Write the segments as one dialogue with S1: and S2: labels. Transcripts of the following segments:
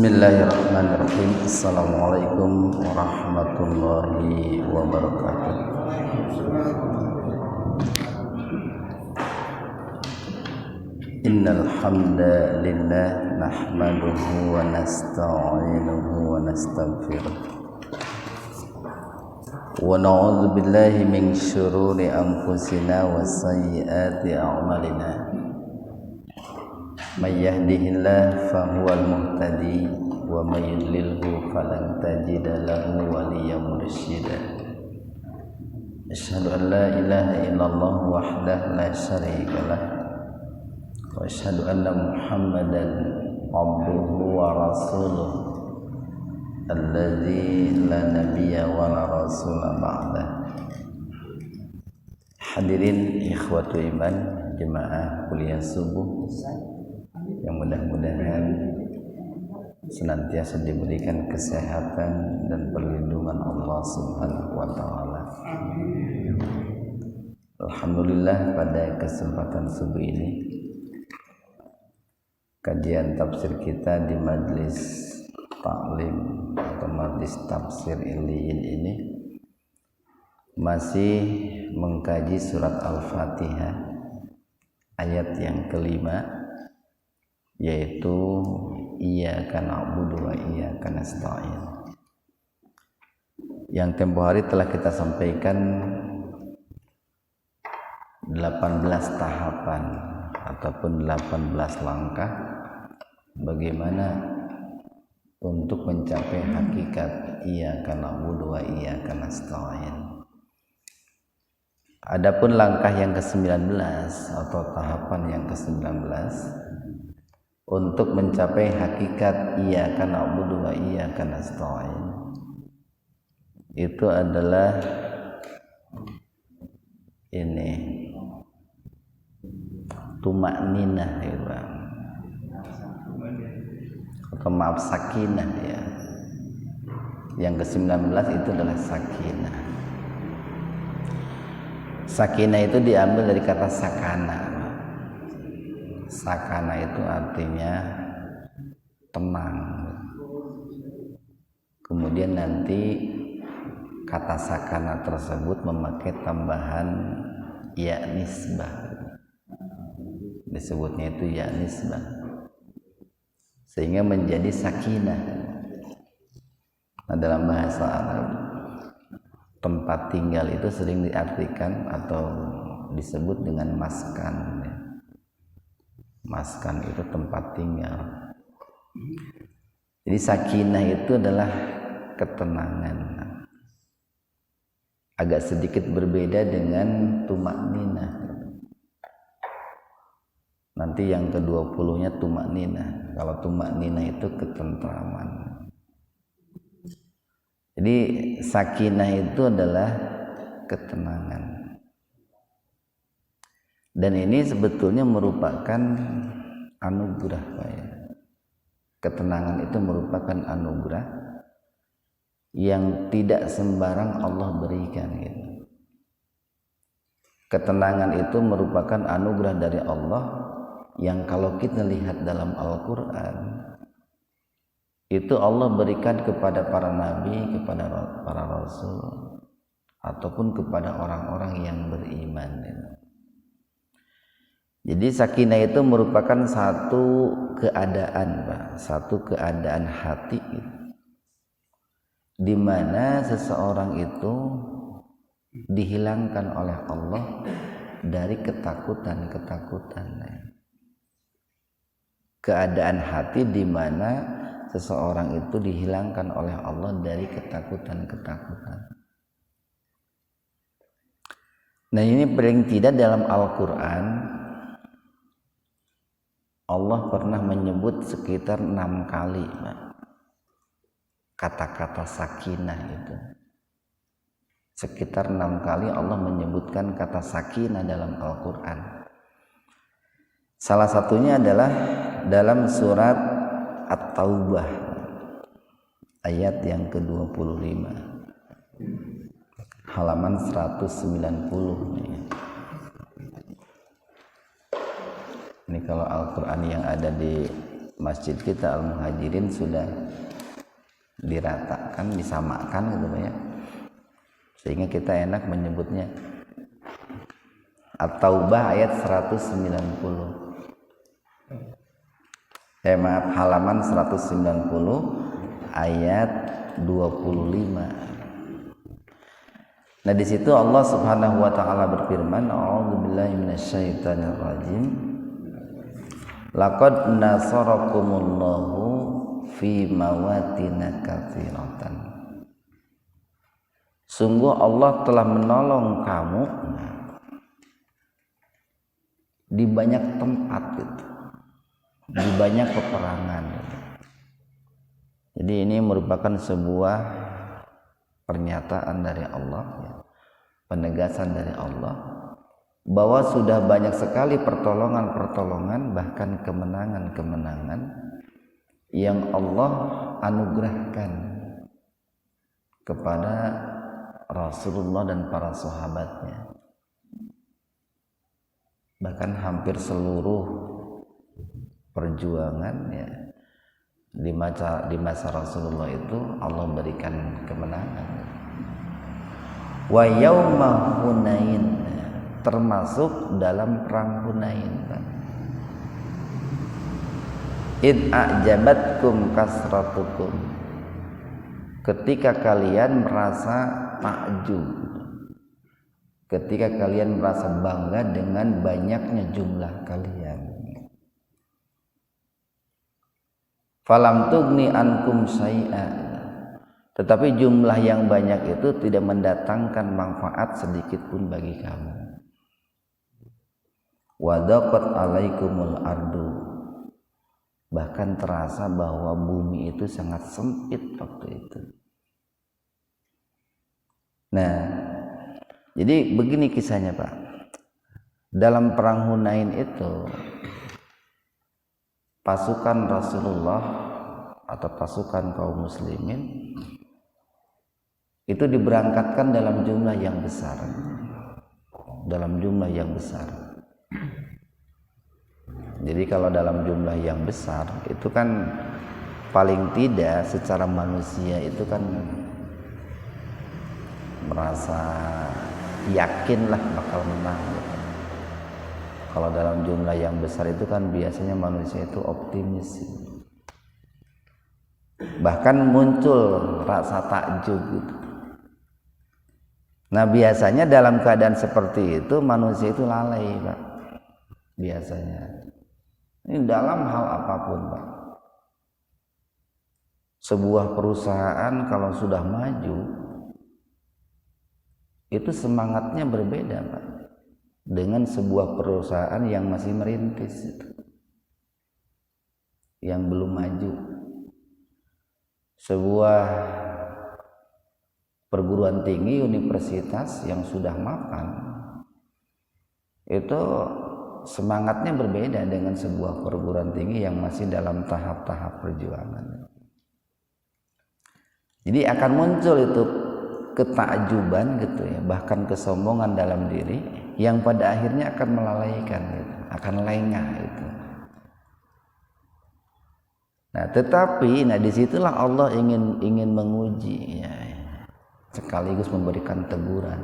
S1: Bismillahirrahmanirrahim. Assalamualaikum warahmatullahi wabarakatuh. Innal hamdalillah nahmaduhu wa nasta'inuhu wa nastaghfiruh wa na'udzu billahi min syururi anfusina wa sayyiati a'malina. May yahdihillahu fahuwal muhtadi wa may yudlilhu falan tajida lahu waliyyan mursyida. Asyhadu an la ilaha illallah wahdahu la syarikalah wa asyhadu anna Muhammadan abduhu wa rasuluh alladzi la nabiyya wa la rasula ba'dah. Hadirin ikhwatu iman jemaah kuliah subuh yang mudah-mudahan senantiasa diberikan kesehatan dan perlindungan Allah Subhanahu wa taala. Alhamdulillah, pada kesempatan subuh ini kajian tafsir kita di majlis taklim atau majlis tafsir Iliyin ini masih mengkaji surat Al-Fatihah ayat yang kelima, yaitu iyyaka na'budu wa iyyaka nasta'in, yang tempo hari telah kita sampaikan 18 tahapan ataupun 18 langkah bagaimana untuk mencapai hakikat iyyaka na'budu wa iyyaka nasta'in. Adapun langkah yang ke-19 atau tahapan yang ke-19 untuk mencapai hakikat iyyaka na'budu wa iyyaka nasta'in, itu adalah ini tuma'ninah ya, atau maaf sakinah ya. Yang ke-19 itu adalah sakinah. Sakinah itu diambil dari kata sakana. Sakana itu artinya tenang. Kemudian nanti kata sakana tersebut memakai tambahan ya nisbah. Disebutnya itu ya nisbah, sehingga menjadi sakinah. Nah, dalam bahasa Arab tempat tinggal itu sering diartikan atau disebut dengan maskan. Maskan itu tempat tinggal. Jadi sakinah itu adalah ketenangan. Agak sedikit berbeda dengan tuma'ninah. Nanti yang ke-20-nya tuma'ninah. Kalau tuma'ninah itu ketentraman. Jadi sakinah itu adalah ketenangan. Dan ini sebetulnya merupakan anugerah, Pak ya. Ketenangan itu merupakan anugerah yang tidak sembarang Allah berikan gitu. Ketenangan itu merupakan anugerah dari Allah yang kalau kita lihat dalam Al-Quran, itu Allah berikan kepada para nabi, kepada para rasul, ataupun kepada orang-orang yang beriman gitu. Jadi sakinah itu merupakan satu keadaan, Pak, satu keadaan hati di mana seseorang itu dihilangkan oleh Allah dari ketakutan-ketakutan. Keadaan hati di mana seseorang itu dihilangkan oleh Allah dari ketakutan-ketakutan. Nah, ini paling tidak dalam Al-Quran Allah pernah menyebut sekitar 6 kali kata-kata sakinah itu. Sekitar 6 kali Allah menyebutkan kata sakinah dalam Al-Quran. Salah satunya adalah dalam surat At-Taubah ayat yang ke-25, halaman 190. Ini kalau Al-Quran yang ada di masjid kita Al-Muhajirin sudah diratakan, disamakan gitu ya, sehingga kita enak menyebutnya At-Taubah ayat 190. Maaf, halaman 190 ayat 25. Nah di situ Allah Subhanahu wa taala berfirman, a'udzubillahi minasyaitonir rajim. Laqad nasarakumullahu fi mawatin katsiratan. Sungguh Allah telah menolong kamu di banyak tempat gitu, di banyak peperangan gitu. Jadi ini merupakan sebuah pernyataan dari Allah ya, penegasan dari Allah bahwa sudah banyak sekali pertolongan-pertolongan, bahkan kemenangan-kemenangan yang Allah anugerahkan kepada Rasulullah dan para sahabatnya. Bahkan hampir seluruh perjuangan ya, di masa Rasulullah itu Allah berikan kemenangan. Wa yauma Hunain, termasuk dalam perang Hunain. Id a'jabatkum kasratukum, ketika kalian merasa takjub, ketika kalian merasa bangga dengan banyaknya jumlah kalian. Falam tugni ankum syai'a, tetapi jumlah yang banyak itu tidak mendatangkan manfaat sedikit pun bagi kamu. Wa daqat alaikumul ardu, bahkan terasa bahwa bumi itu sangat sempit waktu itu. Nah, jadi begini kisahnya Pak. Dalam perang Hunain itu pasukan Rasulullah atau pasukan kaum muslimin itu diberangkatkan dalam jumlah yang besar. Dalam jumlah yang besar. Jadi kalau dalam jumlah yang besar itu kan paling tidak secara manusia itu kan merasa yakinlah bakal menang gitu. Kalau dalam jumlah yang besar itu kan biasanya manusia itu optimis, bahkan muncul rasa takjub gitu. Nah biasanya dalam keadaan seperti itu manusia itu lalai Pak, biasanya. Ini dalam hal apapun Pak. Sebuah perusahaan kalau sudah maju itu semangatnya berbeda Pak dengan sebuah perusahaan yang masih merintis itu, yang belum maju. Sebuah perguruan tinggi, universitas yang sudah mapan itu semangatnya berbeda dengan sebuah perguruan tinggi yang masih dalam tahap-tahap perjuangan. Jadi akan muncul itu ketakjuban gitu ya, bahkan kesombongan dalam diri yang pada akhirnya akan melalaikan gitu, akan lengah itu. Nah, tetapi disitulah Allah ingin menguji ya, sekaligus memberikan teguran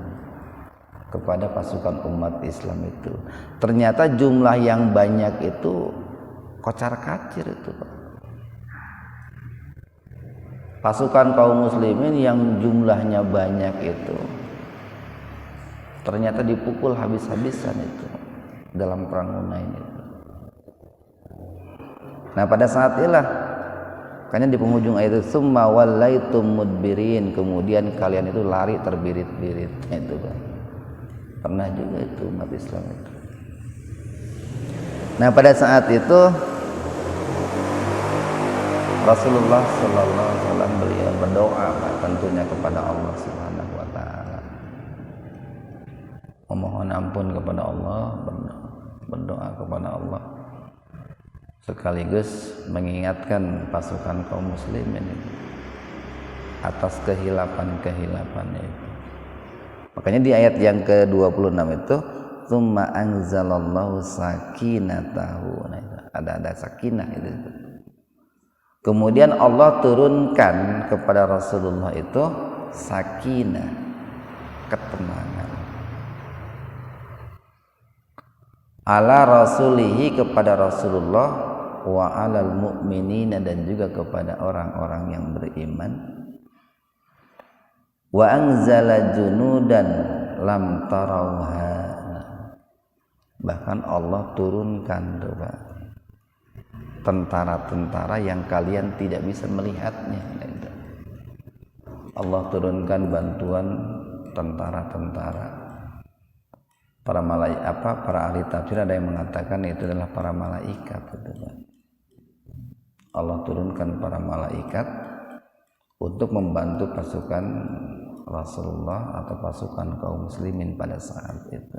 S1: kepada pasukan umat Islam itu. Ternyata jumlah yang banyak itu kocar-kacir itu Pak. Pasukan kaum muslimin yang jumlahnya banyak itu ternyata dipukul habis-habisan itu dalam perang Hunain itu. Nah pada saat itulah makanya di penghujung ayat itu summa wallaitum mudbirin, kemudian kalian itu lari terbirit-birit itu kan. Pernah juga itu umat Islam itu. Nah pada saat itu Rasulullah sallallahu alaihi wasallam beliau berdoa tentunya kepada Allah Subhanahu wa taala. Memohon ampun kepada Allah, berdoa kepada Allah. Sekaligus mengingatkan pasukan kaum muslimin ini atas kehilapan-kehilapannya itu. Makanya di ayat yang ke-26 itu tsumma anzalallahu sakinatahu. Nah, ada sakinah itu. Kemudian Allah turunkan kepada Rasulullah itu sakinah, ketenangan. Ala rasulihi, kepada Rasulullah, wa alal mu'minina, dan juga kepada orang-orang yang beriman. Wa anzala junudan lam tarauha, bahkan Allah turunkan tentara-tentara yang kalian tidak bisa melihatnya. Allah turunkan bantuan tentara-tentara. Para malaikat, para ahli tafsir ada yang mengatakan itu adalah para malaikat. Allah turunkan para malaikat untuk membantu pasukan Rasulullah atau pasukan kaum muslimin pada saat itu.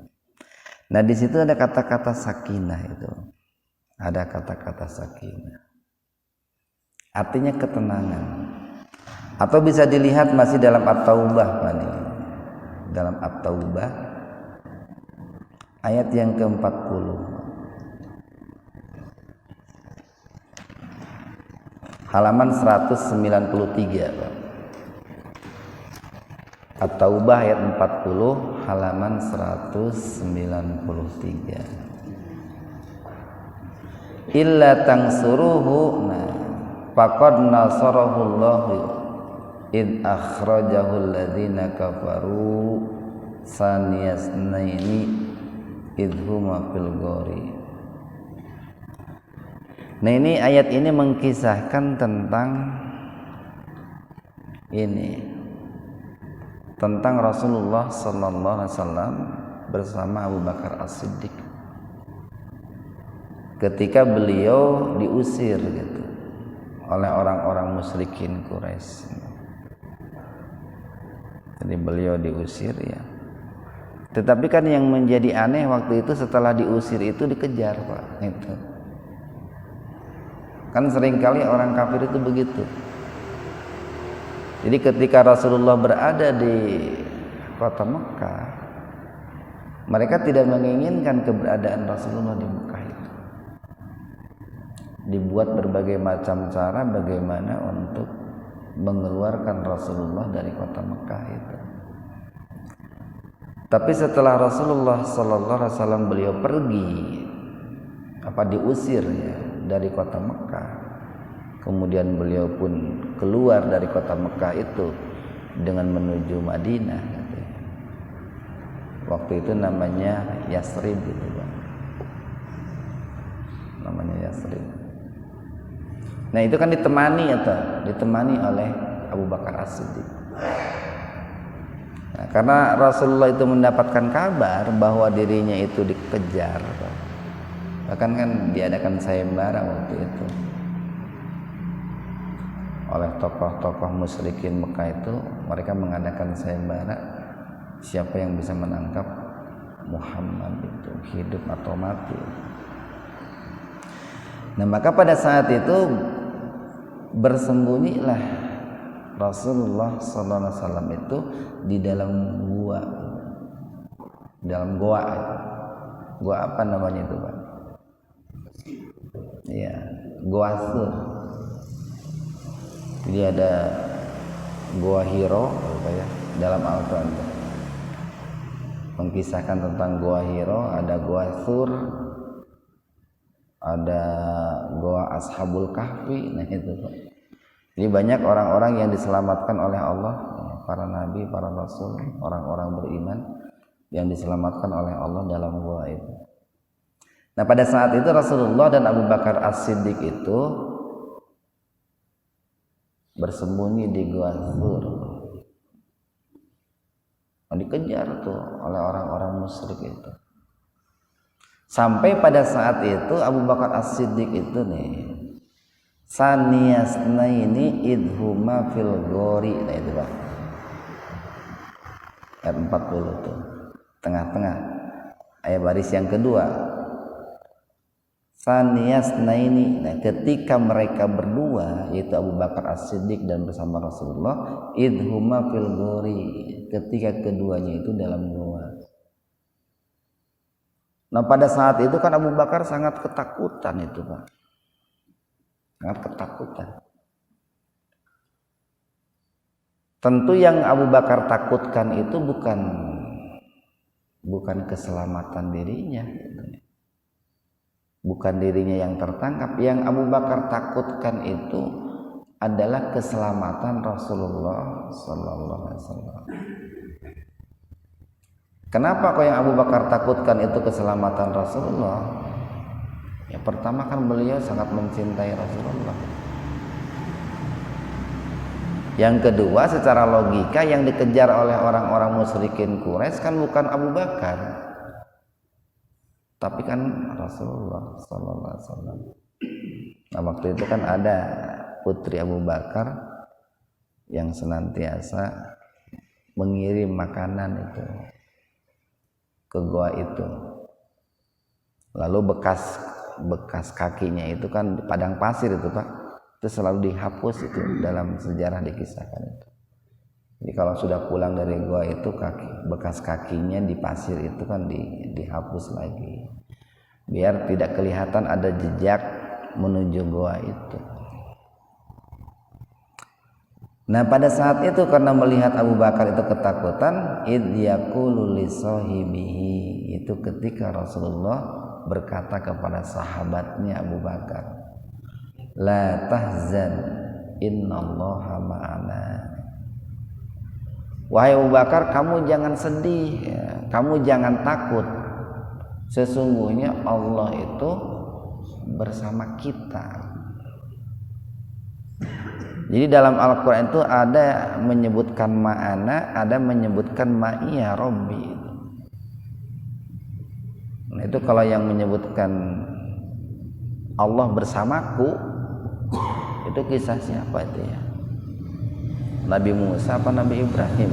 S1: Nah, di situ ada kata-kata sakinah itu. Ada kata-kata sakinah. Artinya ketenangan. Atau bisa dilihat masih dalam At-Taubah, Pak. Dalam At-Taubah ayat yang ke-40. Halaman 193, Pak. At-Taubah ayat 40, halaman 193. Illa tangsuruhu, faqad nasarahu Allah id akhrajahu alladhina kafaru saniyasnaini id huma fil ghori. Nah, ini ayat ini mengkisahkan tentang tentang Rasulullah sallallahu alaihi wasallam bersama Abu Bakar As-Siddiq ketika beliau diusir gitu oleh orang-orang musyrikin Quraisy. Jadi beliau diusir ya. Tetapi kan yang menjadi aneh waktu itu setelah diusir itu dikejar, Pak. Itu. Kan seringkali orang kafir itu begitu. Jadi ketika Rasulullah berada di kota Mekah, mereka tidak menginginkan keberadaan Rasulullah di Mekah itu. Dibuat berbagai macam cara bagaimana untuk mengeluarkan Rasulullah dari kota Mekah itu. Tapi setelah Rasulullah sallallahu alaihi wasallam beliau pergi, diusir ya dari kota Mekah, kemudian beliau pun keluar dari kota Mekah itu dengan menuju Madinah gitu. Waktu itu namanya Yasrib gitu, Bang. Namanya Yasrib. Nah, itu kan ditemani oleh Abu Bakar As-Siddiq. Nah, karena Rasulullah itu mendapatkan kabar bahwa dirinya itu dikejar, bahkan kan diadakan sayembara waktu itu oleh tokoh-tokoh musyrikin Mekah itu. Mereka mengadakan sayembara siapa yang bisa menangkap Muhammad itu, hidup atau mati. Nah, maka pada saat itu bersembunyilah Rasulullah sallallahu alaihi wasallam itu di dalam gua. Dalam goa. Goa apa namanya itu, Pak? Iya, Goa Sur. Jadi ada Goa Hiro ya, dalam Al-Qur'an. Mengkisahkan tentang Goa Hiro, ada Goa Sur, ada Goa Ashabul Kahfi. Nah, itu, Pak. Jadi banyak orang-orang yang diselamatkan oleh Allah, para nabi, para rasul, orang-orang beriman yang diselamatkan oleh Allah dalam goa itu. Nah, pada saat itu Rasulullah dan Abu Bakar As-Siddiq itu bersembunyi di Goa Sur. Dikejar tuh oleh orang-orang musyrik itu. Sampai pada saat itu Abu Bakar As-Siddiq itu saniyasnaini idhuma fil ghori. Nah, itu, Pak. Ayat 40 tuh. Tengah-tengah. Ayat baris yang kedua. Saniyasnaini. Nah, ketika mereka berdua, yaitu Abu Bakar As-Siddiq dan bersama Rasulullah, idhuma fil ghori. Ketika keduanya itu dalam goa. Nah, pada saat itu kan Abu Bakar sangat ketakutan itu, Pak. Sangat ketakutan. Tentu yang Abu Bakar takutkan itu bukan keselamatan dirinya, bukan dirinya yang tertangkap. Yang Abu Bakar takutkan itu adalah keselamatan Rasulullah Sallallahu Alaihi Wasallam. Kenapa kok yang Abu Bakar takutkan itu keselamatan Rasulullah? Ya pertama kan beliau sangat mencintai Rasulullah. Yang kedua, secara logika yang dikejar oleh orang-orang musyrikin Quraisy kan bukan Abu Bakar, tapi kan Rasulullah Sallallahu Alaihi Wasallam. Nah waktu itu kan ada putri Abu Bakar yang senantiasa mengirim makanan itu ke gua itu. Lalu bekas kakinya itu kan di padang pasir itu Pak, itu selalu dihapus itu dalam sejarah dikisahkan itu. Jadi kalau sudah pulang dari gua itu bekas kakinya di pasir itu kan dihapus lagi, biar tidak kelihatan ada jejak menuju gua itu. Nah pada saat itu karena melihat Abu Bakar itu ketakutan, id yaqulu li sahibihi, itu ketika Rasulullah berkata kepada sahabatnya Abu Bakar, la tahzan innallaha ma'ana. Wahai Abu Bakar, kamu jangan sedih, ya. Kamu jangan takut, sesungguhnya Allah itu bersama kita. Jadi dalam Al-Quran itu ada menyebutkan ma'ana, ada menyebutkan ma'iyya Rabbi. Nah itu kalau yang menyebutkan Allah bersamaku, itu kisah siapa itu ya? Nabi Musa apa Nabi Ibrahim?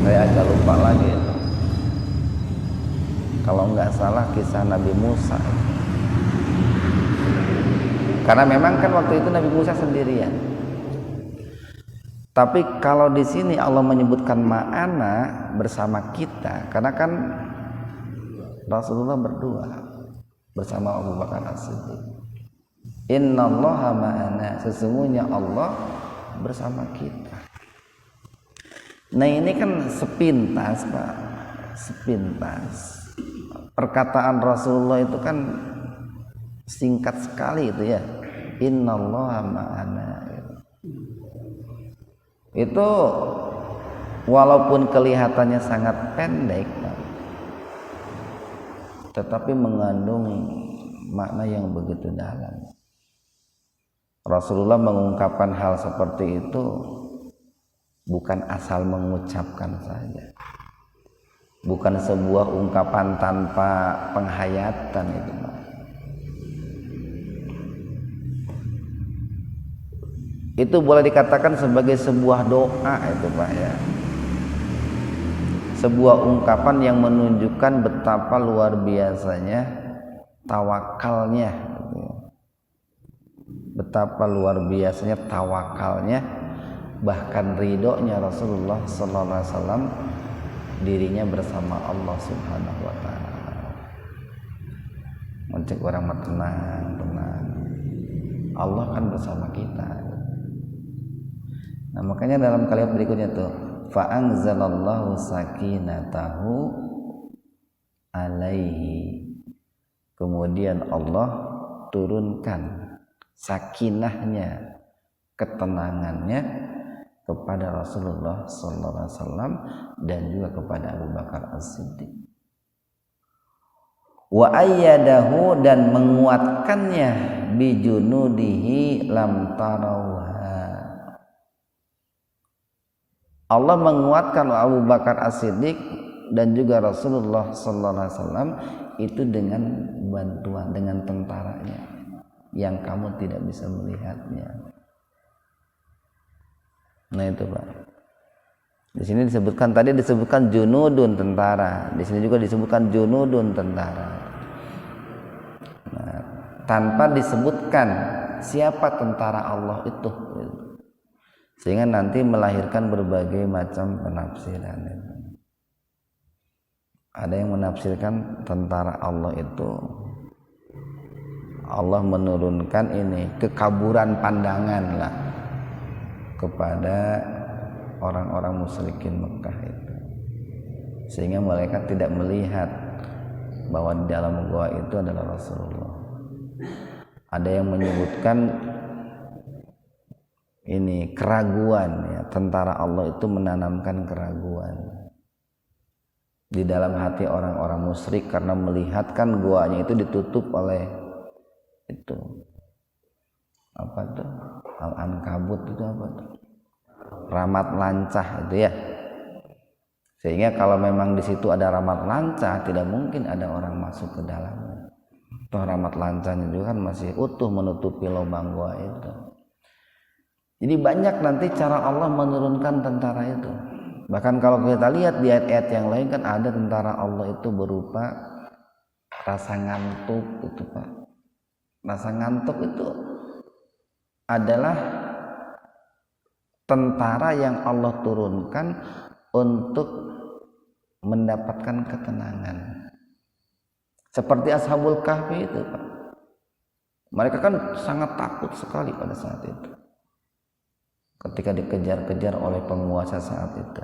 S1: Saya agak lupa lagi itu. Kalau nggak salah kisah Nabi Musa. Karena memang kan waktu itu Nabi Musa sendirian. Tapi kalau di sini Allah menyebutkan ma'ana bersama kita, karena kan Rasulullah berdua bersama Abu Bakar As-Siddiq. Innallaha ma'ana, sesungguhnya Allah bersama kita. Nah ini kan sepintas Pak, sepintas. Perkataan Rasulullah itu kan singkat sekali itu ya, innallaha ma'ana. Itu walaupun kelihatannya sangat pendek Pak, tetapi mengandung makna yang begitu dalam. Rasulullah mengungkapkan hal seperti itu bukan asal mengucapkan saja, bukan sebuah ungkapan tanpa penghayatan itu Pak. Itu boleh dikatakan sebagai sebuah doa itu Pak ya, sebuah ungkapan yang menunjukkan betapa luar biasanya tawakalnya, betapa luar biasanya tawakalnya, bahkan ridhonya Rasulullah Sallallahu Alaihi Wasallam dirinya bersama Allah Subhanahu Wa Taala. Mencek orang tenang, Allah kan bersama kita. Nah makanya dalam kalimat berikutnya tuh, fa'anzalallahu sakinatahu alaihi, kemudian Allah turunkan sakinahnya, ketenangannya kepada Rasulullah Sallallahu Alaihi Wasallam dan juga kepada Abu Bakar As-Siddiq. Wa ayyadahu, dan menguatkannya, bijunudihi lam tarawha, Allah menguatkan Abu Bakar As-Siddiq dan juga Rasulullah Sallallahu Alaihi Wasallam itu dengan bantuan, dengan tentaranya yang kamu tidak bisa melihatnya. Nah itu Pak. Di sini disebutkan junudun, tentara. Di sini juga disebutkan junudun, tentara. Nah, tanpa disebutkan siapa tentara Allah itu. Sehingga nanti melahirkan berbagai macam penafsiran. Ada yang menafsirkan tentara Allah itu Allah menurunkan ini kekaburan pandangan lah. kepada orang-orang musyrikin Mekah itu, sehingga malaikat tidak melihat bahwa di dalam gua itu adalah Rasulullah. Ada yang menyebutkan ini keraguan, ya, tentara Allah itu menanamkan keraguan di dalam hati orang-orang musyrik karena melihatkan guanya itu ditutup oleh itu apa tuh, Al-Ankabut itu apa tuh, ramat lancah itu ya, sehingga kalau memang di situ ada ramat lancah tidak mungkin ada orang masuk ke dalamnya. Toh ramat lancahnya juga kan masih utuh menutupi lubang gua itu. Jadi banyak nanti cara Allah menurunkan tentara itu. Bahkan kalau kita lihat di ayat-ayat yang lain kan ada tentara Allah itu berupa rasa ngantuk itu Pak. Rasa ngantuk itu adalah tentara yang Allah turunkan untuk mendapatkan ketenangan. Seperti Ashabul Kahfi itu Pak. Mereka kan sangat takut sekali pada saat itu, ketika dikejar-kejar oleh penguasa saat itu.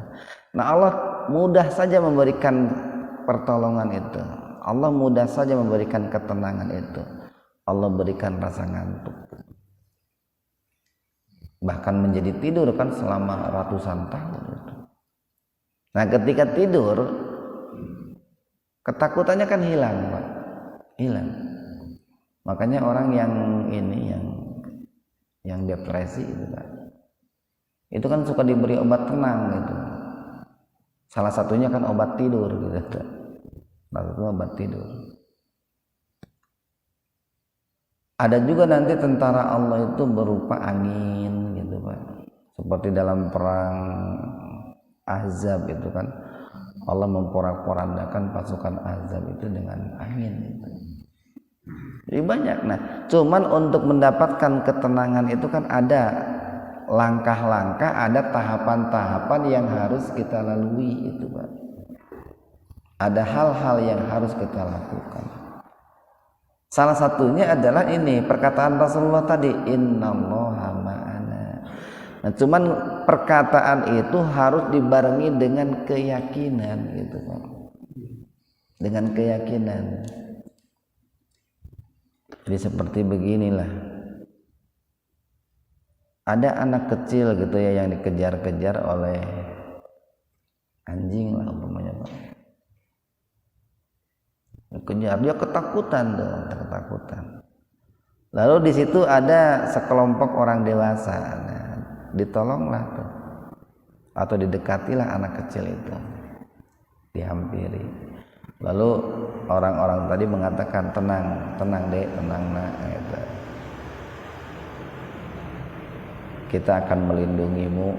S1: Nah, Allah mudah saja memberikan pertolongan itu. Allah mudah saja memberikan ketenangan itu. Allah berikan rasa ngantuk. Bahkan menjadi tidur kan selama ratusan tahun itu. Nah, ketika tidur ketakutannya kan hilang, Pak. Hilang. Makanya orang yang ini yang depresi itu Pak, itu kan suka diberi obat tenang gitu. Salah satunya kan obat tidur gitu. Salah satunya obat tidur. Ada juga nanti tentara Allah itu berupa angin gitu Pak. Seperti dalam perang Ahzab itu kan Allah memporak-porandakan pasukan Ahzab itu dengan angin gitu. Jadi banyak. Nah, cuman untuk mendapatkan ketenangan itu kan ada langkah-langkah, ada tahapan-tahapan yang harus kita lalui itu Pak. Ada hal-hal yang harus kita lakukan. Salah satunya adalah ini perkataan Rasulullah tadi, innallaha ma'ana. Nah, cuman perkataan itu harus dibarengi dengan keyakinan gitu Pak. Dengan keyakinan. Jadi seperti beginilah. Ada anak kecil gitu ya yang dikejar-kejar oleh anjing lah umpamanya Pak. Dikejar, dia ketakutan dong, ketakutan. Lalu di situ ada sekelompok orang dewasa, nah, ditolonglah tuh, atau didekatilah anak kecil itu, dihampiri. Lalu orang-orang tadi mengatakan tenang, tenang dek, tenang nak, gitu. Kita akan melindungimu.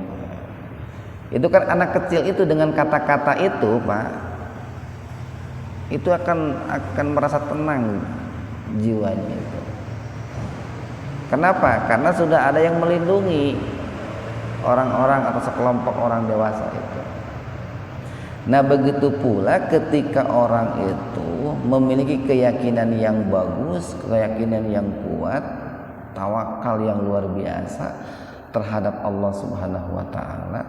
S1: Itu kan anak kecil itu dengan kata-kata itu Pak, itu akan merasa tenang jiwanya itu. Kenapa? Karena sudah ada yang melindungi orang-orang atau sekelompok orang dewasa itu. Nah, begitu pula ketika orang itu memiliki keyakinan yang bagus, keyakinan yang kuat, tawakal yang luar biasa terhadap Allah Subhanahu wa taala,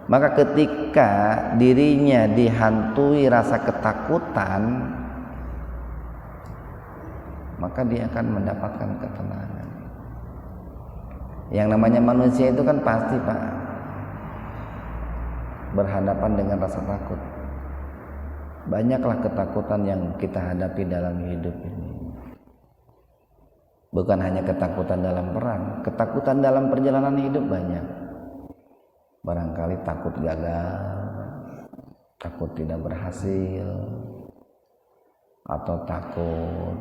S1: maka ketika dirinya dihantui rasa ketakutan, maka dia akan mendapatkan ketenangan. Yang namanya manusia itu kan pasti Pak berhadapan dengan rasa takut. Banyaklah ketakutan yang kita hadapi dalam hidup ini. Bukan hanya ketakutan dalam perang, ketakutan dalam perjalanan hidup banyak. Barangkali takut gagal, takut tidak berhasil, atau takut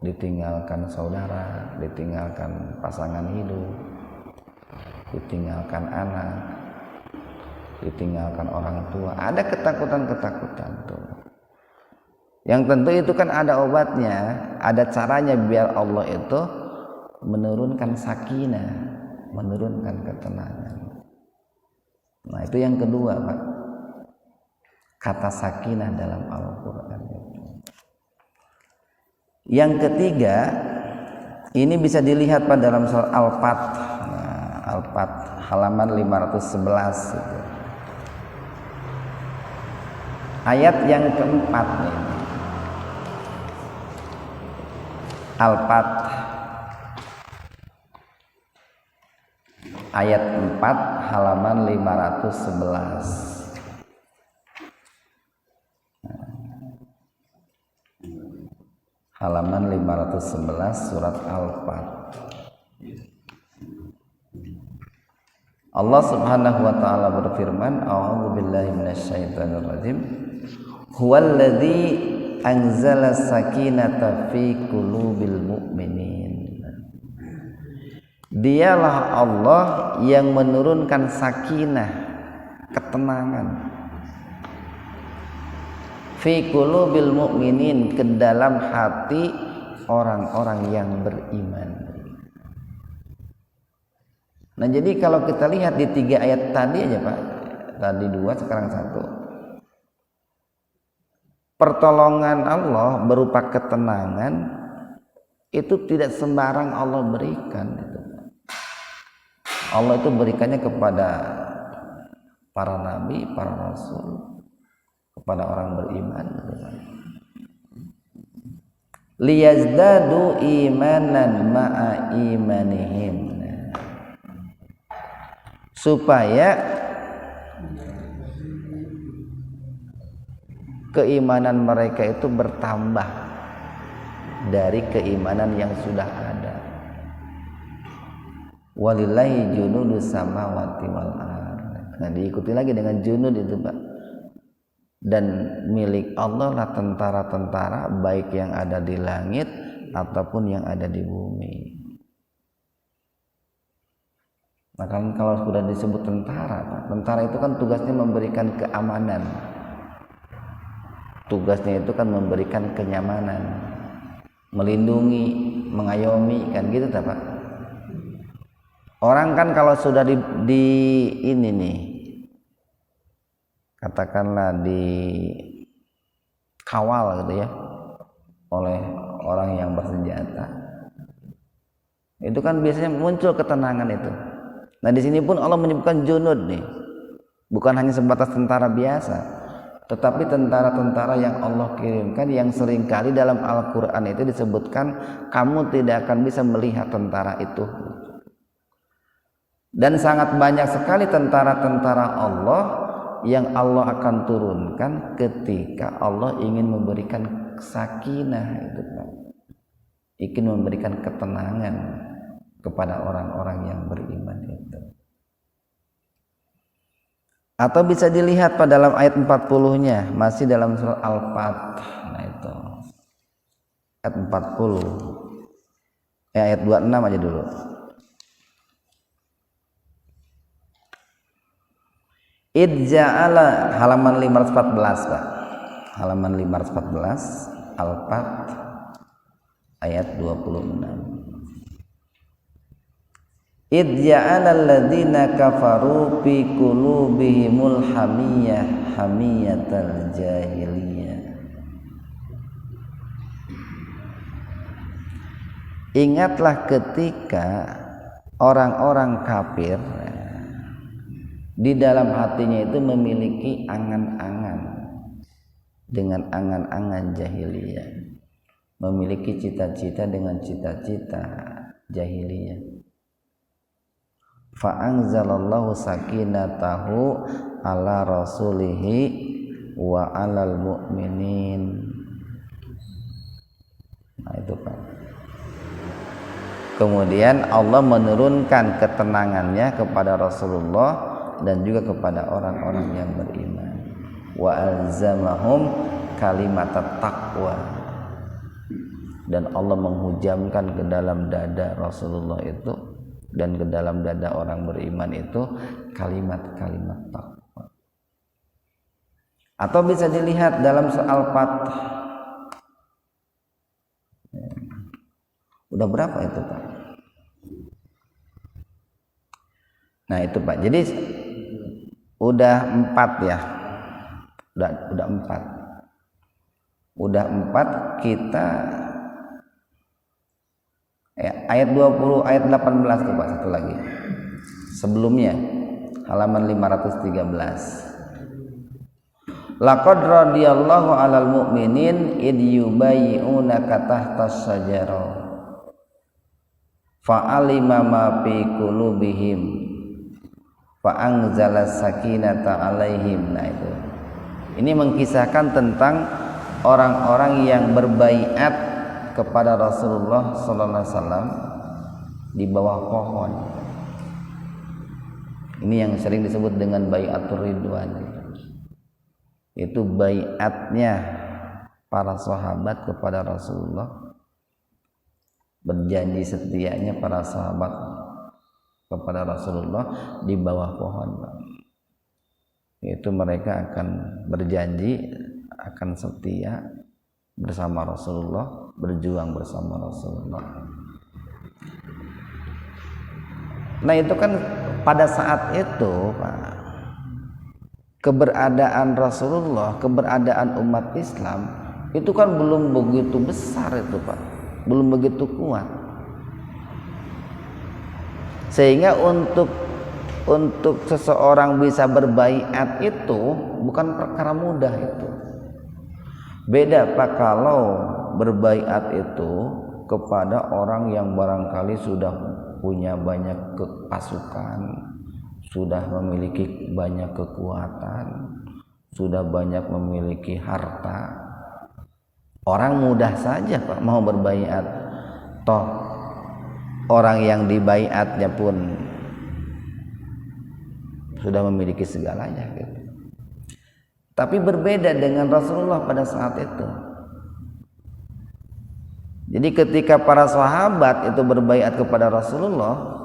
S1: ditinggalkan saudara, ditinggalkan pasangan hidup, ditinggalkan anak, ditinggalkan orang tua. Ada ketakutan-ketakutan tuh. Yang tentu itu kan ada obatnya, ada caranya biar Allah itu menurunkan sakinah, menurunkan ketenangan. Nah, itu yang kedua Pak, kata sakinah dalam Al-Quran. Yang ketiga, ini bisa dilihat pada dalam surah Al-Fath. Nah, Al-Fath halaman 511 itu. Ayat yang keempat nih. Al-Fath ayat 4 halaman 511. Halaman 511 surat Al-Fath. Allah Subhanahu wa taala berfirman, a'udzubillahi minasyaitonir rajim. Huwallazi anzala sakinata fi qulubil mu'minin. Dialah Allah yang menurunkan sakinah, ketenangan, fi qulubil mu'minin, ke dalam hati orang-orang yang beriman. Nah, jadi kalau kita lihat di 3 ayat tadi aja Pak, tadi 2 sekarang 1, pertolongan Allah berupa ketenangan itu tidak sembarang Allah berikan. Allah itu berikannya kepada para nabi, para rasul, kepada orang beriman. Liyazdadu imanan ma'a imanihim, supaya keimanan mereka itu bertambah dari keimanan yang sudah ada. Walillahi junudus samawati wal ardh. Nah, diikuti lagi dengan junud itu Pak. Dan milik Allah lah tentara-tentara, baik yang ada di langit ataupun yang ada di bumi. Nah, kalau sudah disebut tentara Pak, tentara itu kan tugasnya memberikan keamanan. Tugasnya itu kan memberikan kenyamanan, melindungi, mengayomi, kan gitu tak Pak? Orang kan kalau sudah di ini nih, katakanlah di kawal gitu ya, oleh orang yang bersenjata, itu kan biasanya muncul ketenangan itu. Nah, di sini pun Allah menyebutkan junud nih, bukan hanya sebatas tentara biasa, tetapi tentara-tentara yang Allah kirimkan, yang seringkali dalam Al-Quran itu disebutkan kamu tidak akan bisa melihat tentara itu. Dan sangat banyak sekali tentara-tentara Allah yang Allah akan turunkan ketika Allah ingin memberikan sakinah itu Pak, ingin memberikan ketenangan kepada orang-orang yang beriman itu. Atau bisa dilihat pada dalam ayat 40-nya, masih dalam surat Al-Fath. Nah, itu ayat 40. Ayat 26 aja dulu. Idja'ala, halaman 514 Pak. Halaman 514 Al-Fath ayat 26. Idja'ala alladziina kafaru fi qulubihimul hamiyah hamiyatal jahiliyah. Ingatlah ketika orang-orang kafir di dalam hatinya itu memiliki angan-angan dengan angan-angan jahiliyah, memiliki cita-cita dengan cita-cita jahiliyah. Fa'anzalallahu sakinatahu ala rasulihi wa alal mu'minin. Nah, itu Pak. Kemudian Allah menurunkan ketenangannya kepada Rasulullah dan juga kepada orang-orang yang beriman. Wa alzamahum kalimat taqwa. Dan Allah menghujamkan ke dalam dada Rasulullah itu dan ke dalam dada orang beriman itu kalimat-kalimat takwa. Atau bisa dilihat dalam Al-Fath. Udah berapa itu Pak? Nah, itu Pak. Jadi udah 4 ya. Udah 4. Udah 4 kita ayat 20, ayat 18 tuh Pak, satu lagi. sebelumnya, halaman 513. Laqad radiyallahu 'alal mu'minin id yubayyi'unaka tahtas syajarah fa'alima ma fi qulubihim fa'anzala sakinata 'alaihim. Nah itu. Ini mengkisahkan tentang orang-orang yang berbaiat kepada Rasulullah sallallahu alaihi wasallam di bawah pohon. Ini yang sering disebut dengan baiatur ridwan. Itu baiatnya para sahabat kepada Rasulullah, berjanji setianya para sahabat kepada Rasulullah di bawah pohon. Itu mereka akan berjanji akan setia bersama Rasulullah, berjuang bersama Rasulullah. Nah itu kan pada saat itu Pak, keberadaan Rasulullah, keberadaan umat Islam itu kan belum begitu besar itu Pak, belum begitu kuat, sehingga untuk seseorang bisa berbaiat itu bukan perkara mudah itu. Beda Pak kalau berbaiat itu kepada orang yang barangkali sudah punya banyak pasukan, sudah memiliki banyak kekuatan, sudah banyak memiliki harta. Orang mudah saja Pak mau berbaiat. Toh orang yang dibaiatnya pun sudah memiliki segalanya gitu. Tapi berbeda dengan Rasulullah pada saat itu. Jadi ketika para sahabat itu berbaiat kepada Rasulullah,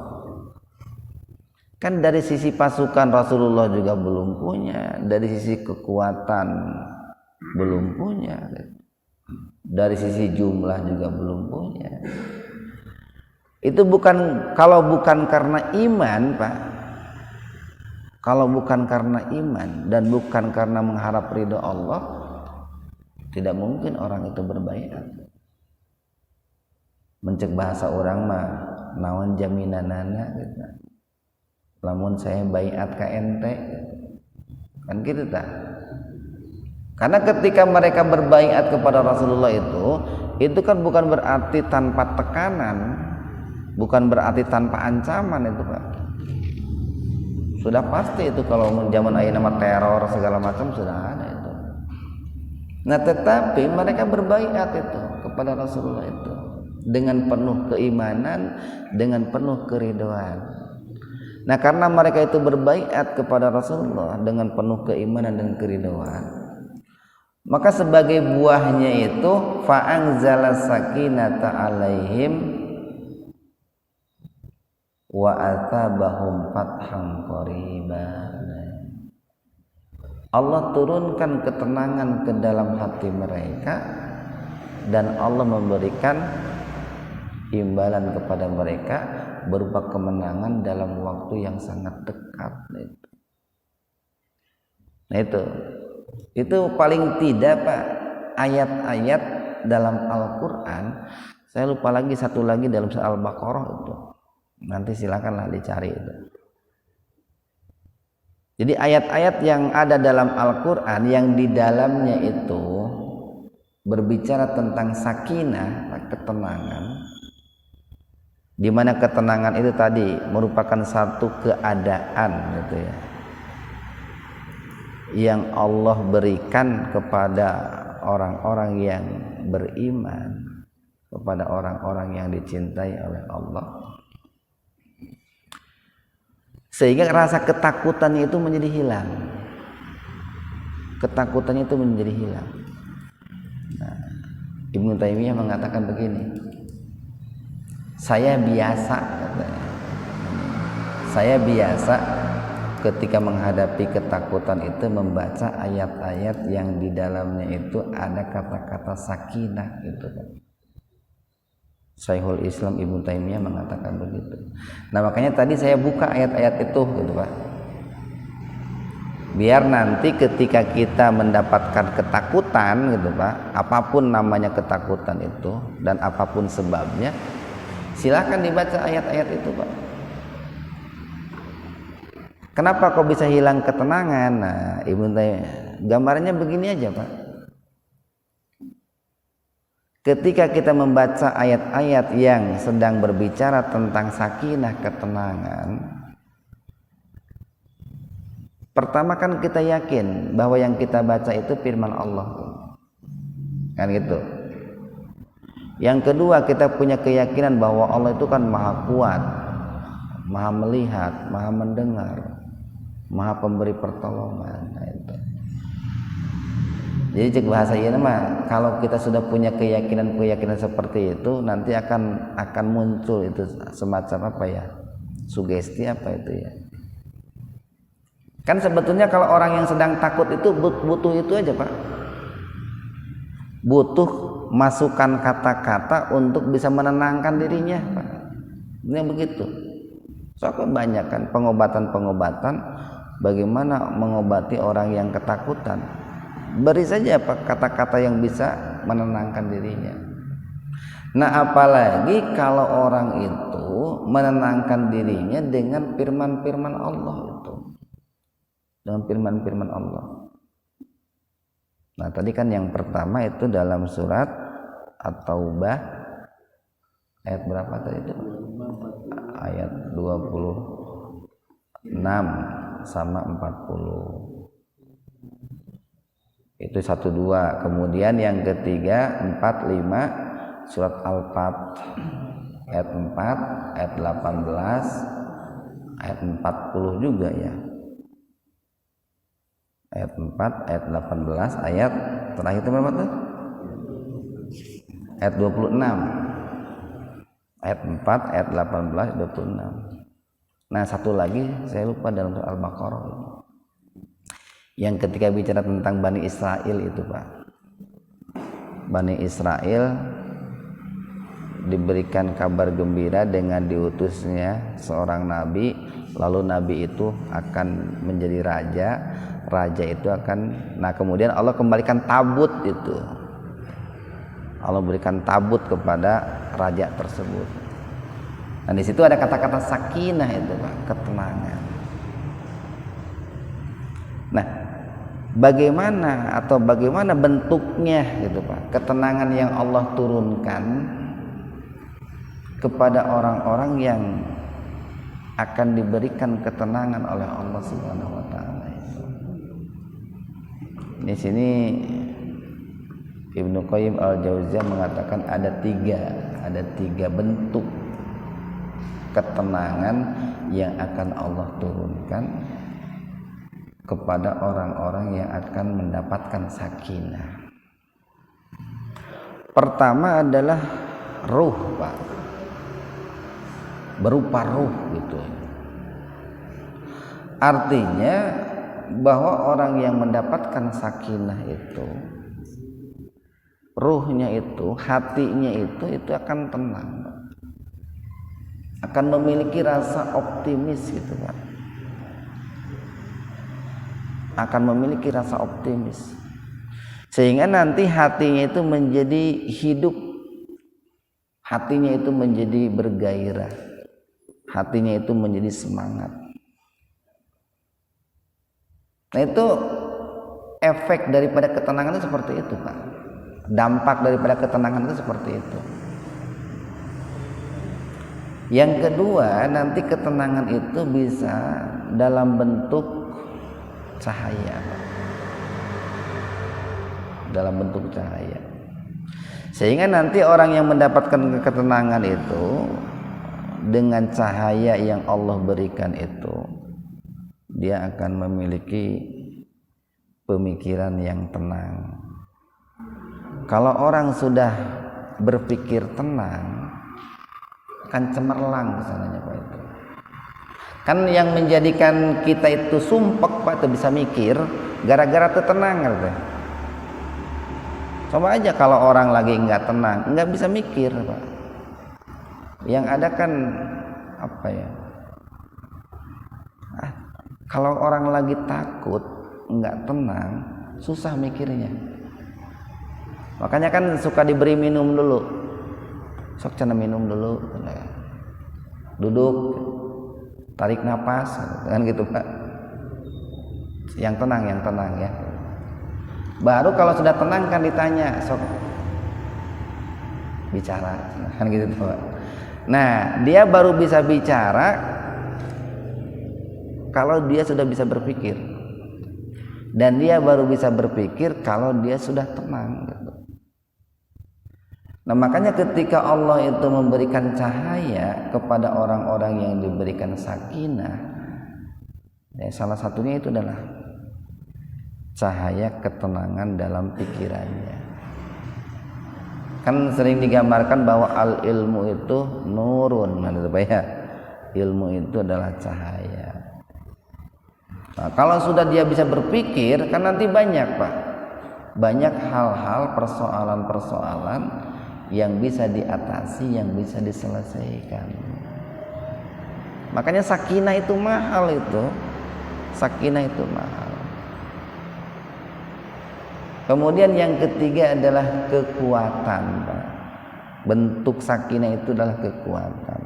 S1: kan dari sisi pasukan Rasulullah juga belum punya, dari sisi kekuatan belum punya, dari sisi jumlah juga belum punya. Itu kalau bukan karena iman Pak, kalau bukan karena iman dan bukan karena mengharap ridho Allah, tidak mungkin orang itu berbaiat. Mencek bahasa orang mah naon jaminanana gitu. Lamun saya baiat ka ente kan gitu tah. Karena ketika mereka berbaiat kepada Rasulullah itu kan bukan berarti tanpa tekanan, bukan berarti tanpa ancaman itu Pak. Sudah pasti itu kalau zaman ayeuna nama teror segala macam sudah ada itu. Nah tetapi mereka berbaiat itu kepada Rasulullah itu dengan penuh keimanan, dengan penuh keridhaan. Nah karena mereka itu berbaiat kepada Rasulullah dengan penuh keimanan dan keridhaan, maka sebagai buahnya itu fa'anzala sakinata 'alaihim wa atabahum fatham qariba. Allah turunkan ketenangan ke dalam hati mereka dan Allah memberikan imbalan kepada mereka berupa kemenangan dalam waktu yang sangat dekat. Nah itu paling tidak Pak, ayat-ayat dalam Al-Quran. Saya lupa lagi satu lagi dalam surah Al-Baqarah itu, nanti silakanlah dicari itu. Jadi ayat-ayat yang ada dalam Al-Quran yang di dalamnya itu berbicara tentang sakinah, ketenangan, di mana ketenangan itu tadi merupakan satu keadaan gitu ya, yang Allah berikan kepada orang-orang yang beriman, kepada orang-orang yang dicintai oleh Allah, sehingga rasa ketakutannya itu menjadi hilang. Ketakutannya itu menjadi hilang. Nah, Ibnu Taimiyah mengatakan begini, saya biasa ketika menghadapi ketakutan itu membaca ayat-ayat yang di dalamnya itu ada kata-kata sakinah gitu kan. Syekhul Islam Ibnu Taimiyah mengatakan begitu. Nah makanya tadi saya buka ayat-ayat itu gitu Pak, biar nanti ketika kita mendapatkan ketakutan gitu Pak, apapun namanya ketakutan itu dan apapun sebabnya, silakan dibaca ayat-ayat itu Pak. Kenapa kok bisa hilang ketenangan? Nah, Ibnu Taimiyah gambarnya begini aja, Pak. Ketika kita membaca ayat-ayat yang sedang berbicara tentang sakinah, ketenangan, pertama kan kita yakin bahwa yang kita baca itu firman Allah, kan gitu. Yang kedua, kita punya keyakinan bahwa Allah itu kan maha kuat, maha melihat, maha mendengar, maha pemberi pertolongan. Nah, itu. Jadi cek bahasa ini mah, kalau kita sudah punya keyakinan seperti itu, nanti akan muncul itu semacam apa ya, sugesti apa itu ya. Kan sebetulnya kalau orang yang sedang takut itu butuh itu aja, Pak. Butuh masukan kata-kata untuk bisa menenangkan dirinya, Pak. Ini begitu. Soalnya banyak kan pengobatan bagaimana mengobati orang yang ketakutan. Beri saja Pak kata-kata yang bisa menenangkan dirinya. Nah, apalagi kalau orang itu menenangkan dirinya dengan firman-firman Allah itu. Dengan firman-firman Allah. Nah, tadi kan yang pertama itu dalam surat At-Taubah ayat berapa tadi itu? Ayat 26 sama 40. Itu 1-2. Kemudian yang ketiga 4-5 surat Al-Fat ayat 4, ayat 18, ayat 40 juga ya. Ayat 4, ayat 18, ayat terakhir itu berapa tuh? Ayat 26. Ayat 4, ayat 18, 26. Nah, satu lagi saya lupa dalam surat Al-Baqarah itu. Yang ketika bicara tentang Bani Israel itu, Pak. Bani Israel diberikan kabar gembira dengan diutusnya seorang nabi, lalu nabi itu akan menjadi raja itu akan, nah kemudian Allah kembalikan tabut itu. Allah berikan tabut kepada raja tersebut. Nah, di situ ada kata-kata sakinah itu, Pak, ketenangan. Nah, bagaimana bentuknya gitu, Pak, ketenangan yang Allah turunkan kepada orang-orang yang akan diberikan ketenangan oleh Allah Subhanahu wa taala itu. Di sini Ibnu Qayyim Al-Jauziyah mengatakan ada tiga bentuk ketenangan yang akan Allah turunkan kepada orang-orang yang akan mendapatkan sakinah. Pertama adalah ruh, Pak. Berupa ruh gitu. Artinya bahwa orang yang mendapatkan sakinah itu, ruhnya itu, hatinya itu akan tenang, akan memiliki rasa optimis gitu, Pak. Akan memiliki rasa optimis, sehingga nanti hatinya itu menjadi hidup, hatinya itu menjadi bergairah, hatinya itu menjadi semangat. Nah, itu efek daripada ketenangan itu seperti itu, Pak. Dampak daripada ketenangan itu seperti itu. Yang kedua, nanti ketenangan itu bisa dalam bentuk cahaya, Pak. Dalam bentuk cahaya. Sehingga nanti orang yang mendapatkan ketenangan itu dengan cahaya yang Allah berikan itu, dia akan memiliki pemikiran yang tenang. Kalau orang sudah berpikir tenang, akan cemerlang kesananya, Pak, itu. Kan yang menjadikan kita itu sumpek, Pak, itu bisa mikir gara-gara tenang gitu. Coba aja kalau orang lagi nggak tenang, nggak bisa mikir, Pak. Yang ada kan apa ya? Kalau orang lagi takut, nggak tenang, susah mikirnya. Makanya kan suka diberi minum dulu. Sok cana minum dulu, duduk, tarik napas, kan gitu, Pak. yang tenang ya. Baru kalau sudah tenang kan ditanya, sok bicara, kan gitu tuh. Nah, dia baru bisa bicara kalau dia sudah bisa berpikir, dan dia baru bisa berpikir kalau dia sudah tenang gitu. Nah, makanya ketika Allah itu memberikan cahaya kepada orang-orang yang diberikan sakinah, ya, salah satunya itu adalah cahaya ketenangan dalam pikirannya. Kan sering digambarkan bahwa al ilmu itu nurun, ya. Ilmu itu adalah cahaya. Nah, kalau sudah dia bisa berpikir, kan nanti banyak Pak, banyak hal-hal, persoalan-persoalan yang bisa diatasi, yang bisa diselesaikan. Makanya sakinah itu mahal itu, sakinah itu mahal. Kemudian yang ketiga adalah kekuatan, Pak. Bentuk sakinah itu adalah kekuatan.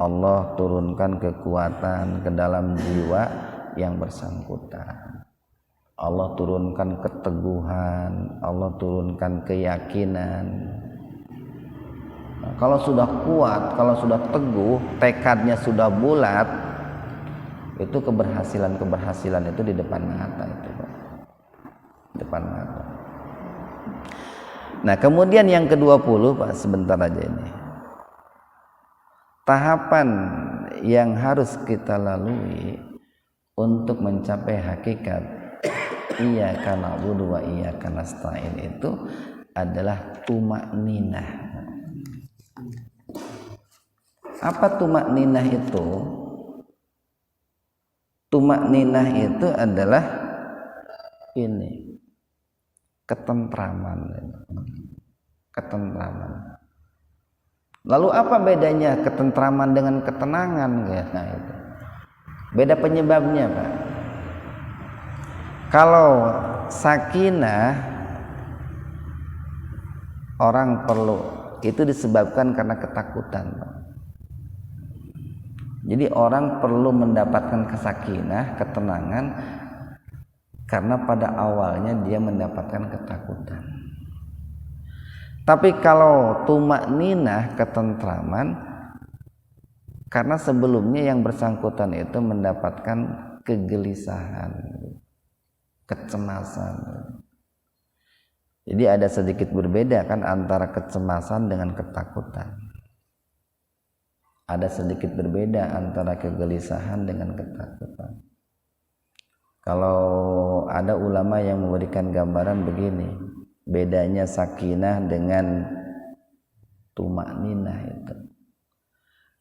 S1: Allah turunkan kekuatan ke dalam jiwa yang bersangkutan. Allah turunkan keteguhan, Allah turunkan keyakinan. Nah, kalau sudah kuat, kalau sudah teguh, tekadnya sudah bulat, itu keberhasilan itu di depan mata itu, Pak. Depan mata. Nah, kemudian yang ke-20, Pak, sebentar aja ini. Tahapan yang harus kita lalui untuk mencapai hakikat iyyaka na'budu wa iyyaka nasta'in itu adalah tumakninah. Apa tumakninah itu? Tumakninah itu adalah ini, ketentraman. Lalu apa bedanya ketentraman dengan ketenangan? Nah, itu beda penyebabnya, Pak. Kalau sakinah orang perlu, itu disebabkan karena ketakutan, Pak. Jadi orang perlu mendapatkan kesakinah, ketenangan, karena pada awalnya dia mendapatkan ketakutan. Tapi kalau tumakninah, ketentraman, karena sebelumnya yang bersangkutan itu mendapatkan kegelisahan, kecemasan. Jadi ada sedikit berbeda kan antara kecemasan dengan ketakutan. Ada sedikit berbeda antara kegelisahan dengan ketakutan. Kalau ada ulama yang memberikan gambaran begini, bedanya sakinah dengan tumakninah itu.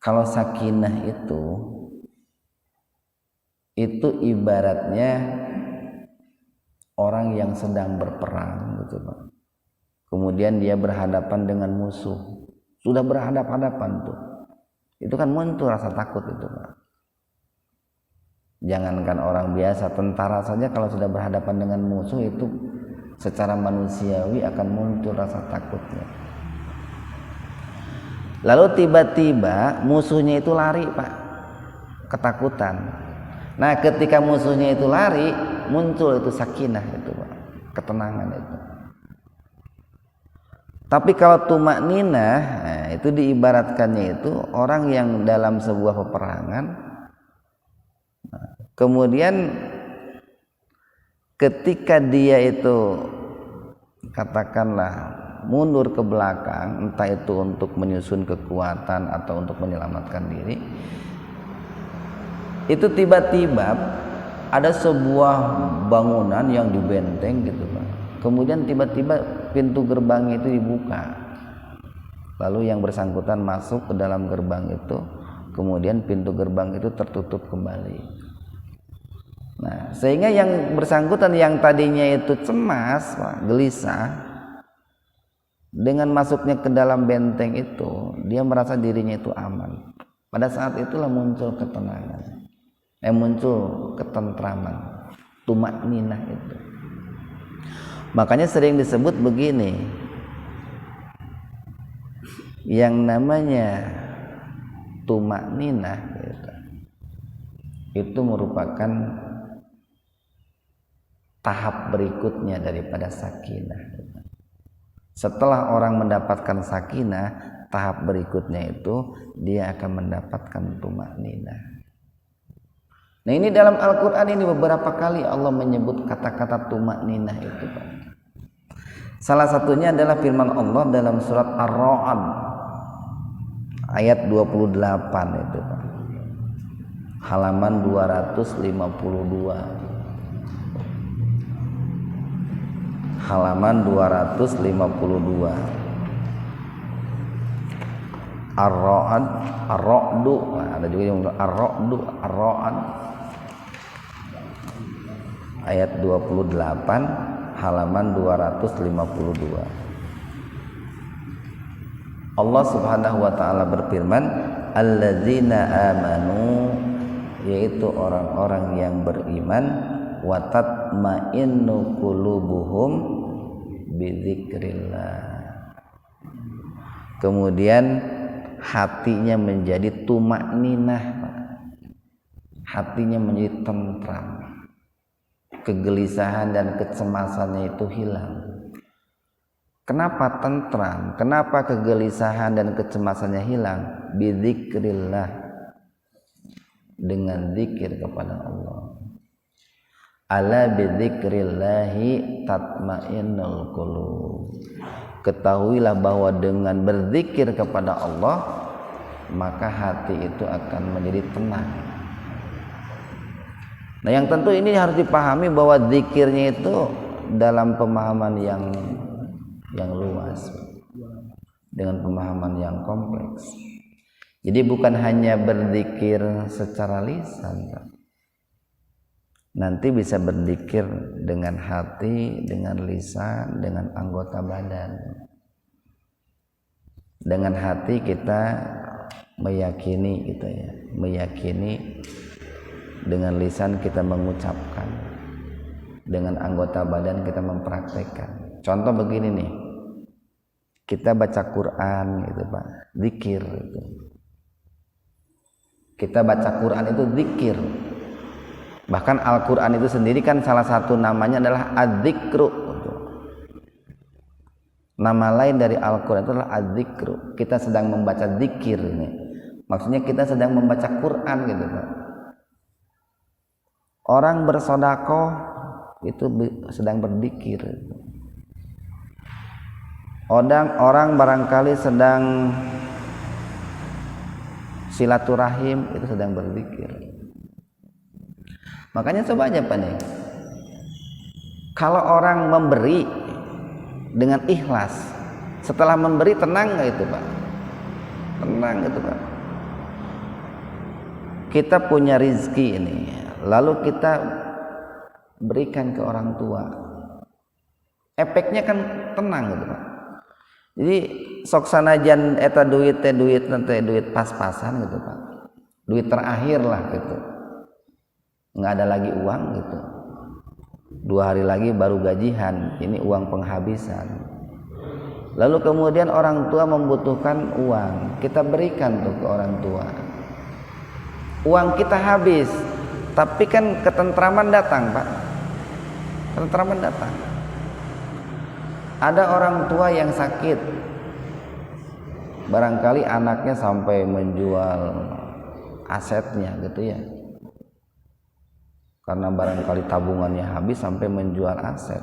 S1: Kalau sakinah itu ibaratnya orang yang sedang berperang gitu, Pak. Kemudian dia berhadapan dengan musuh. Sudah berhadapan-hadapan tuh. Itu kan muncul rasa takut itu, Pak. Jangankan orang biasa, tentara saja kalau sudah berhadapan dengan musuh itu secara manusiawi akan muncul rasa takutnya. Lalu tiba-tiba musuhnya itu lari, Pak, ketakutan. Nah, ketika musuhnya itu lari, muncul itu sakinah itu, Pak, ketenangan itu. Tapi kalau tumakninah, nah, itu diibaratkannya itu orang yang dalam sebuah peperangan, kemudian ketika dia itu katakanlah mundur ke belakang, entah itu untuk menyusun kekuatan atau untuk menyelamatkan diri, itu tiba-tiba ada sebuah bangunan yang dibenteng gitu, Pak. Kemudian tiba-tiba pintu gerbang itu dibuka, lalu yang bersangkutan masuk ke dalam gerbang itu, kemudian pintu gerbang itu tertutup kembali. Nah, sehingga yang bersangkutan yang tadinya itu cemas, Pak, gelisah, dengan masuknya ke dalam benteng itu, dia merasa dirinya itu aman. Pada saat itulah muncul ketenangan, muncul ketentraman, tumakninah itu. Makanya sering disebut begini, yang namanya tumakninah itu merupakan tahap berikutnya daripada sakinah. Setelah orang mendapatkan sakinah, tahap berikutnya itu dia akan mendapatkan tumakninah. Nah, ini dalam Al-Qur'an ini beberapa kali Allah menyebut kata-kata tumakninah itu, Pak. Salah satunya adalah firman Allah dalam surat Ar-Ra'd ayat 28 itu, Pak. Halaman 252. Halaman 252. Ar-Ra'd, Ar-Ra'du, ada juga yang Ar-Ra'du, Ar-Ra'd ayat 28 halaman 252. Allah Subhanahu wa taala berfirman, alladzina amanu, yaitu orang-orang yang beriman, wa tatma'innu qulubuhum bidzikrillah. Kemudian hatinya menjadi tumakninah, hatinya menjadi tentram, kegelisahan dan kecemasannya itu hilang. Kenapa tentram? Kenapa kegelisahan dan kecemasannya hilang? Bidzikrillah, dengan zikir kepada Allah. Ala bidzikrillahi tatmainnul qulub. Ketahuilah bahwa dengan berzikir kepada Allah, maka hati itu akan menjadi tenang. Nah, yang tentu ini harus dipahami bahwa zikirnya itu dalam pemahaman yang luas, dengan pemahaman yang kompleks. Jadi bukan hanya berzikir secara lisan, nanti bisa berzikir dengan hati, dengan lisan, dengan anggota badan. Dengan hati kita meyakini gitu ya, meyakini, dengan lisan kita mengucapkan, dengan anggota badan kita mempraktekkan. Contoh begini nih, kita baca Quran gitu, Pak, zikir gitu. Kita baca Quran itu zikir. Bahkan Al-Quran itu sendiri kan salah satu namanya adalah az-zikru. Nama lain dari Al-Quran itu adalah az-zikru. Kita sedang membaca zikir nih. Maksudnya kita sedang membaca Quran gitu, Pak. Orang bersedekah itu sedang berzikir. Orang barangkali sedang silaturahim itu sedang berzikir. Makanya coba aja, Pak nih, kalau orang memberi dengan ikhlas, setelah memberi tenang nggak itu, Pak? Tenang gitu, Pak. Kita punya rizki ini, lalu kita berikan ke orang tua, efeknya kan tenang gitu, Pak. Jadi sok sanajan eta duit nanti duit pas-pasan gitu, Pak, duit terakhir lah gitu, nggak ada lagi uang gitu, 2 hari lagi baru gajian, ini uang penghabisan. Lalu kemudian orang tua membutuhkan uang, kita berikan tuh ke orang tua, uang kita habis, tapi kan ketentraman datang, Pak, ketentraman datang. Ada orang tua yang sakit, barangkali anaknya sampai menjual asetnya gitu ya, karena barangkali tabungannya habis sampai menjual aset.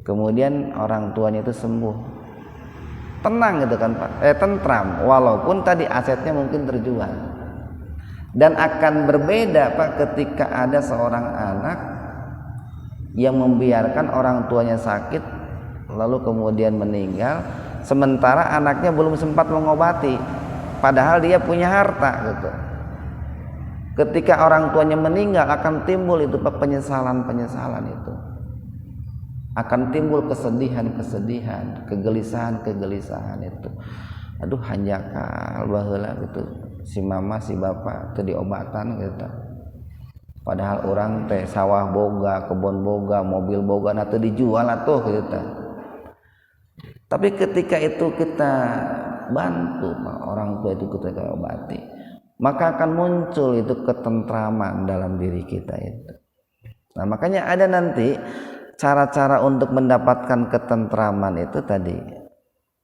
S1: Kemudian orang tuanya itu sembuh, tenang gitu kan, Pak, tentram, walaupun tadi asetnya mungkin terjual. Dan akan berbeda, Pak, ketika ada seorang anak yang membiarkan orang tuanya sakit lalu kemudian meninggal, sementara anaknya belum sempat mengobati, padahal dia punya harta gitu. Ketika orang tuanya meninggal akan timbul itu penyesalan itu, akan timbul kesedihan, kegelisahan itu. Aduh, hanjakal baheula gitu si mama si bapak teu diobatan gitu. Padahal orang teh sawah boga, kebun boga, mobil boga, nah teu dijual atuh gitu. Tapi ketika itu kita bantu orang tua itu kita obati, maka akan muncul itu ketentraman dalam diri kita itu. Nah, makanya ada nanti cara-cara untuk mendapatkan ketentraman itu tadi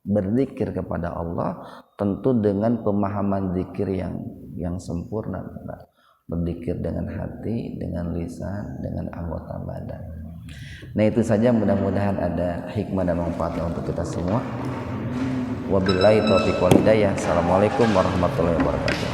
S1: berzikir kepada Allah, tentu dengan pemahaman zikir yang sempurna. Berzikir dengan hati, dengan lisan, dengan anggota badan. Nah, itu saja, mudah-mudahan ada hikmah dan manfaatnya untuk kita semua. Wabillahi taufiq wal hidayah. Assalamualaikum warahmatullahi wabarakatuh.